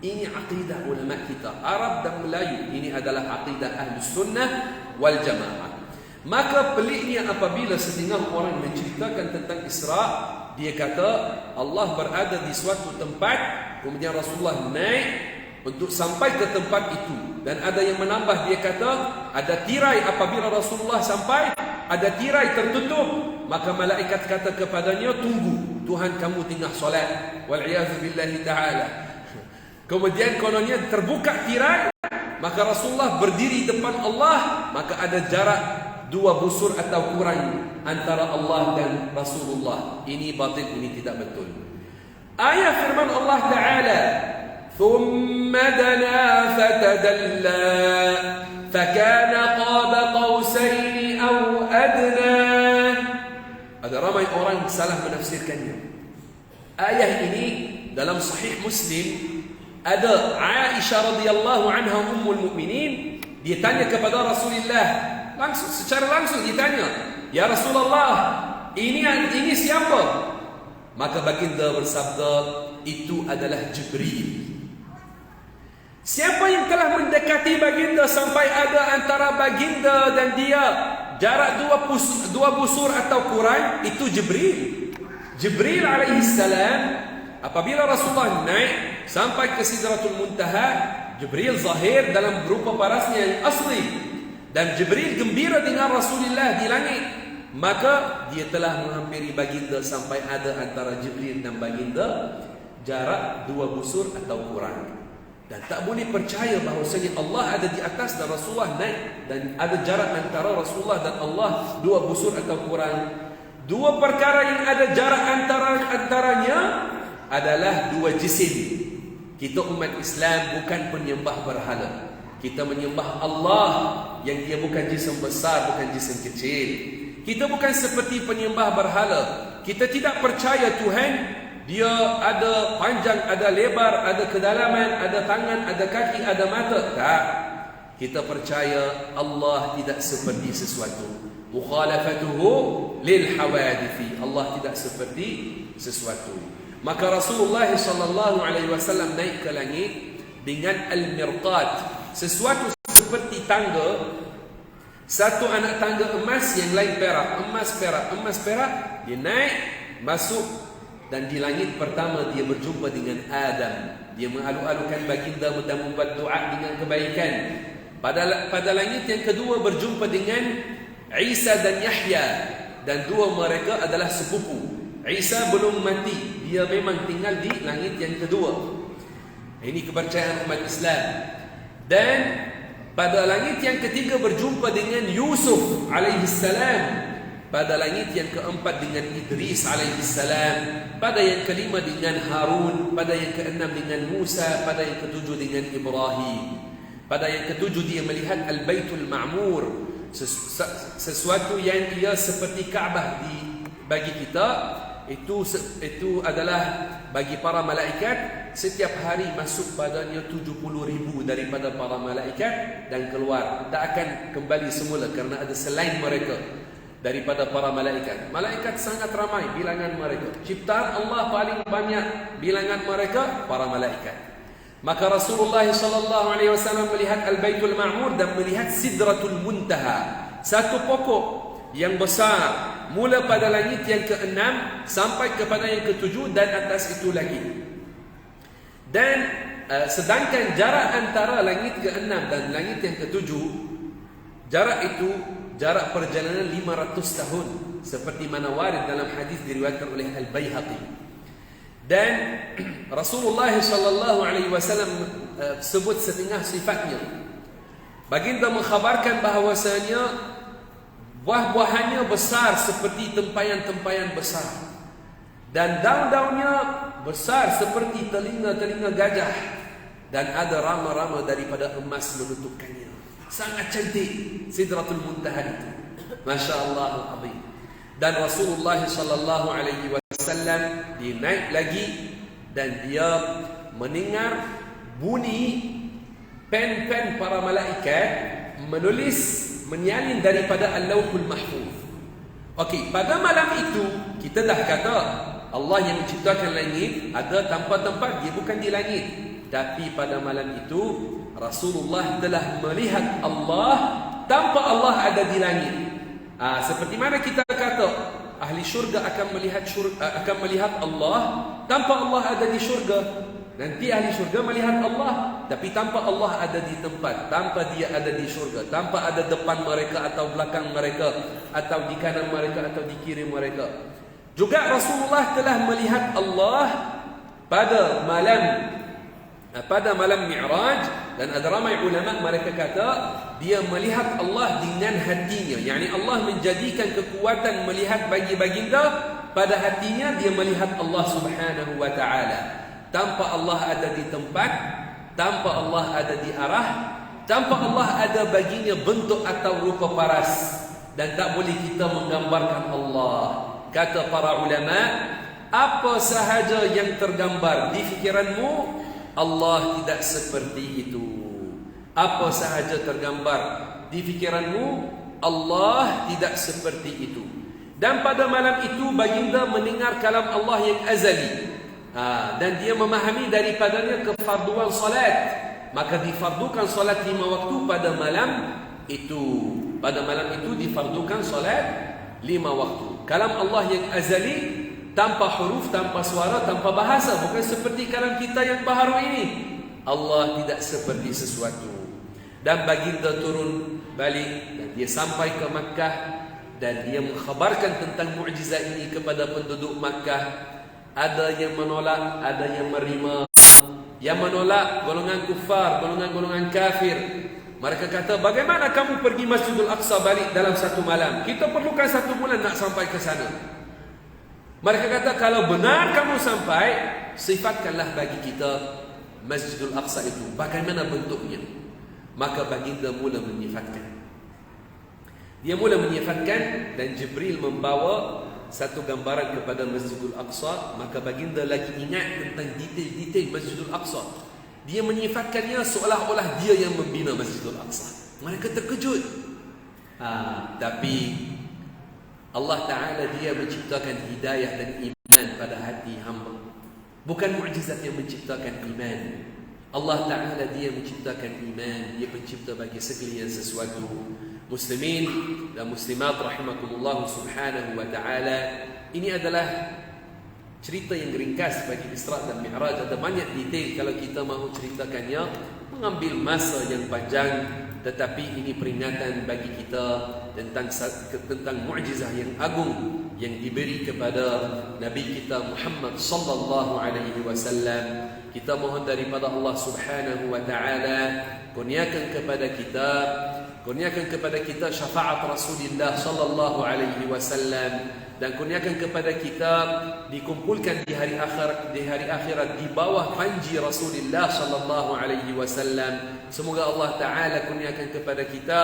Ini akidah ulama kita, Arab dan Melayu. Ini adalah akidah Ahlus Sunnah wal Jamaah. Maka peliknya apabila setengah orang menceritakan tentang Isra, dia kata Allah berada di suatu tempat, kemudian Rasulullah naik untuk sampai ke tempat itu. Dan ada yang menambah, dia kata ada tirai apabila Rasulullah sampai, ada tirai tertutup. maka malaikat kata kepadanya, tunggu, Tuhan kamu tengah solat. Wal'iyazubillahi ta'ala. Kemudian kononnya terbuka tirai, maka Rasulullah berdiri depan Allah, maka ada jarak 2 busur atau kurang antara Allah dan Rasulullah. Ini batil, ini tidak betul. Ayat firman Allah Ta'ala, ثُمَّ دَنَا فَتَدَلَّى فَكَانَ قَابَ قَوْسَيْنِ أَوْ أَدْنَى. Ada ramai orang salah menafsirkannya. Ayat ini dalam Sahih Muslim, ada Aisyah radhiyallahu anha ummul mukminin, dia tanya kepada Rasulullah, secara langsung dia tanya, "Ya Rasulullah, ini siapa?" Maka baginda bersabda, "Itu adalah Jibril." Siapa yang telah mendekati baginda sampai ada antara baginda dan dia jarak 2 busur atau kurang? Itu Jibril. Jibril alaihi salam, apabila Rasulullah naik sampai ke Sidratul Muntaha, Jibril zahir dalam berupa parasnya yang asli, dan Jibril gembira dengan Rasulullah di langit. Maka dia telah menghampiri baginda sampai ada antara Jibril dan baginda jarak 2 busur atau kurang. Dan tak boleh percaya bahawasanya Allah ada di atas dan Rasulullah naik, dan ada jarak antara Rasulullah dan Allah 2 busur atau kurang. 2 perkara yang ada jarak antaranya adalah 2 jisim. Kita umat Islam bukan penyembah berhala. Kita menyembah Allah yang dia bukan jisim besar, bukan jisim kecil. Kita bukan seperti penyembah berhala. Kita tidak percaya Tuhan dia ada panjang, ada lebar, ada kedalaman, ada tangan, ada kaki, ada mata. Tak. Kita percaya Allah tidak seperti sesuatu. Mukhalafatuhu lil hawadithi. Allah tidak seperti sesuatu. Maka Rasulullah sallallahu alaihi wasallam naik ke langit dengan al-mirqat, sesuatu seperti tangga. Satu anak tangga emas, yang lain perak, emas perak, emas perak. Dia naik, masuk. Dan di langit pertama dia berjumpa dengan Adam. Dia mengalu-alukan baginda dan membuat doa dengan kebaikan. Pada langit yang kedua berjumpa dengan Isa dan Yahya, dan 2 mereka adalah sepupu. Isa belum mati, dia memang tinggal di langit yang kedua. Ini kepercayaan umat Islam. Dan pada langit yang ketiga berjumpa dengan Yusuf alaihi salam. Pada langit yang keempat dengan Idris alaihi salam. Pada yang kelima dengan Harun. Pada yang keenam dengan Musa. Pada yang ketujuh dengan Ibrahim. Pada yang ketujuh dia melihat Al-Baitul Ma'mur, sesuatu yang ia seperti Kaabah bagi kita. Itu adalah bagi para malaikat. Setiap hari masuk padanya 70,000 daripada para malaikat, dan keluar. Tak akan kembali semula kerana ada selain mereka daripada para malaikat. Malaikat sangat ramai bilangan mereka. Ciptaan Allah paling banyak bilangan mereka para malaikat. Maka Rasulullah sallallahu alaihi wasallam melihat Al-Baitul Ma'mur dan melihat Sidratul Muntaha, satu pokok yang besar, mula pada langit yang ke-6 sampai kepada yang ke-7 dan atas itu lagi. Dan sedangkan jarak antara langit ke-6 dan langit yang ke-7, jarak itu jarak perjalanan 500 tahun, seperti mana warid dalam hadis diriwayatkan oleh Al-Baihaqi. Dan Rasulullah sallallahu alaihi wasallam sebut setengah sifatnya. Baginda mengkhabarkan bahawasanya buah-buahannya besar seperti tempayan-tempayan besar, dan daun-daunnya besar seperti telinga-telinga gajah, dan ada rama-rama daripada emas menutupkannya. Sangat cantik Sidratul Muntaha itu. Masya Allah al-azim. Dan Rasulullah sallallahu alaihi wasallam dia naik lagi, dan dia mendengar bunyi pen-pen para malaikat menulis, menyalin daripada Al-Lauhul Mahfuz. Okey, pada malam itu kita dah kata Allah yang menciptakan langit ada tempat-tempat dia bukan di langit, tapi pada malam itu Rasulullah telah melihat Allah tanpa Allah ada di langit. Seperti mana kita kata ahli syurga akan melihat Allah tanpa Allah ada di syurga. Nanti ahli syurga melihat Allah, tapi tanpa Allah ada di tempat, tanpa dia ada di syurga, tanpa ada depan mereka atau belakang mereka, atau di kanan mereka atau di kiri mereka. Juga Rasulullah telah melihat Allah pada malam Mi'raj, dan ada ramai ulama mereka kata dia melihat Allah dengan hatinya. Yani Allah menjadikan kekuatan melihat bagi baginda pada hatinya, dia melihat Allah Subhanahu wa taala. Tanpa Allah ada di tempat, tanpa Allah ada di arah, tanpa Allah ada baginya bentuk atau rupa paras, dan tak boleh kita menggambarkan Allah. Kata para ulama, apa sahaja yang tergambar di fikiranmu, Allah tidak seperti itu. Apa sahaja tergambar di fikiranmu, Allah tidak seperti itu. Dan pada malam itu baginda mendengar kalam Allah yang azali, dan dia memahami daripadanya kefarduan salat. Maka difardukan salat 5 waktu pada malam itu. Pada malam itu difardukan salat 5 waktu. Kalam Allah yang azali, tanpa huruf, tanpa suara, tanpa bahasa. Bukan seperti kalam kita yang baharu ini. Allah tidak seperti sesuatu. Dan baginda turun balik, dan dia sampai ke Makkah, dan dia mengkhabarkan tentang mukjizat ini kepada penduduk Makkah. Ada yang menolak, ada yang menerima. Yang menolak golongan kufar, golongan kafir. Mereka kata, bagaimana kamu pergi Masjidul Aqsa balik dalam 1 malam? Kita perlukan 1 bulan nak sampai ke sana. Mereka kata, kalau benar kamu sampai, sifatkanlah bagi kita Masjidul Aqsa itu. Bagaimana bentuknya? Maka baginda mula menyifatkan. Dia mula menyifatkan, dan Jibril membawa satu gambaran kepada Masjidul Aqsa. Maka baginda lagi ingat tentang detail-detail Masjidul Aqsa. Dia menyifatkannya seolah-olah dia yang membina Masjidul Aqsa. Mereka terkejut. Tapi Allah Ta'ala dia menciptakan hidayah dan iman pada hati hamba. Bukan mukjizat yang menciptakan iman. Allah Ta'ala dia menciptakan iman. Dia pencipta bagi segala sesuatu. Muslimin dan muslimat rahimakumullah subhanahu wa ta'ala, ini adalah cerita yang ringkas bagi Isra dan Mi'raj. Ada banyak detail kalau kita mahu ceritakannya, mengambil masa yang panjang. Tetapi ini peringatan bagi kita tentang mukjizat yang agung yang diberi kepada Nabi kita Muhammad sallallahu alaihi wasallam. Kita mohon daripada Allah subhanahu wa ta'ala kurniakan kepada kita syafaat Rasulullah sallallahu alaihi wasallam, dan kurniakan kepada kita dikumpulkan di hari akhirat di bawah panji Rasulullah sallallahu alaihi wasallam. Semoga Allah Taala kurniakan kepada kita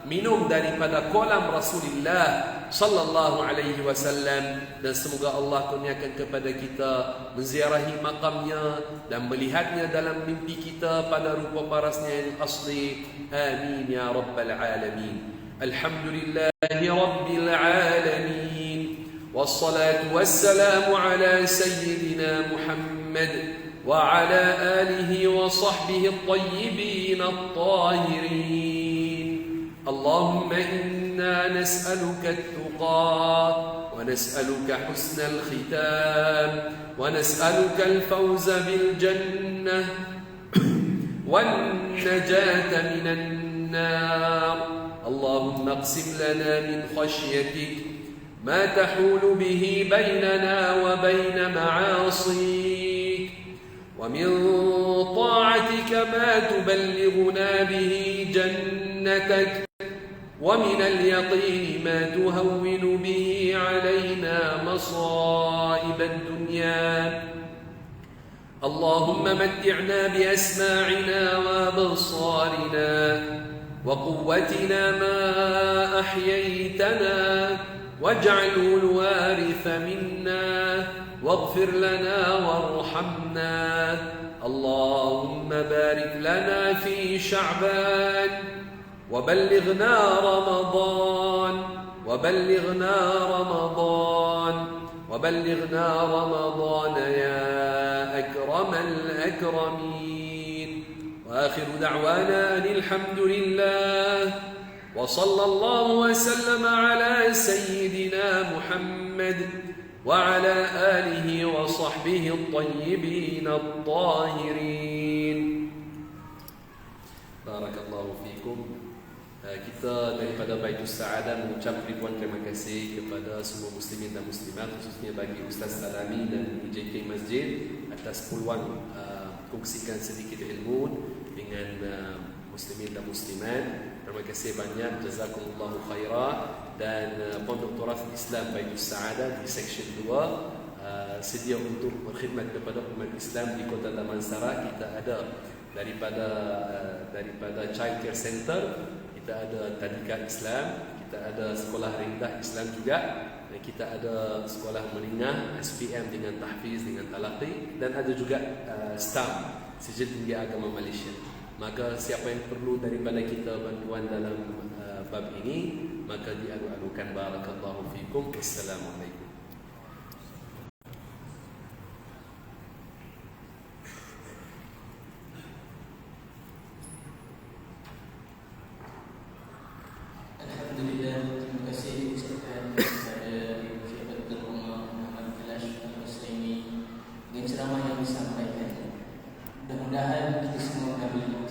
minum daripada kolam Rasulullah sallallahu alaihi wasallam, dan semoga Allah kurniakan kepada kita menziarahi makamnya dan melihatnya dalam mimpi kita pada rupa parasnya yang asli. Amin ya rabbal alamin. Alhamdulillahi rabbil alamin. Wassalatu wassalamu ala sayyidina Muhammad وعلى آله وصحبه الطيبين الطاهرين. اللهم إنا نسألك التقى ونسألك حسن الختام ونسألك الفوز بالجنة والنجاة من النار. اللهم اقسم لنا من خشيتك ما تحول به بيننا وبين معاصيك، ومن طاعتك ما تبلغنا به جنتك، ومن اليقين ما تهون به علينا مصائب الدنيا. اللهم متعنا بأسماعنا وأبصارنا وقوتنا ما أحييتنا، واجعله الوارث منا، واغفر لنا وارحمنا. اللهم بارك لنا في شعبان وبلغنا رمضان وبلغنا رمضان وبلغنا رمضان يا أكرم الأكرمين. وآخر دعوانا الحمد لله، وصلى الله وسلم على سيدنا محمد وعلى آله وصحبه الطيبين الطاهرين. بارك الله فيكم. Kita daripada Baitus Sa'adah mengucap ribuan terima kasih kepada semua muslimin dan muslimat, khususnya bagi Ustaz Salami dan PJK Masjid atas peluang kongsikan sedikit ilmu dengan muslimin dan muslimat. Terima kasih banyak, jazakumullahu khairah. Dan Pondok Turath Islam Baitus Sa'adah di section 2 sedia untuk berkhidmat kepada umat Islam di Kota Damansara. Kita ada daripada Child Care Center, kita ada Tadika Islam, kita ada Sekolah Rendah Islam juga, dan kita ada Sekolah Menengah SPM dengan tahfiz, dengan talaqi, dan ada juga STAM, Sijil Tinggi Agama Malaysia. Maka siapa yang perlu daripada kita bantuan dalam bab ini, maka diadu-adukan. Barakallahu fikum. Assalamualaikum. Alhamdulillah, terima kasih ucapkan kepada Ibu Syabatul Umar Muhammad Kalash Al-Husaini dengan ceramah yang disampaikan. Mudah-mudahan kita semua mengambil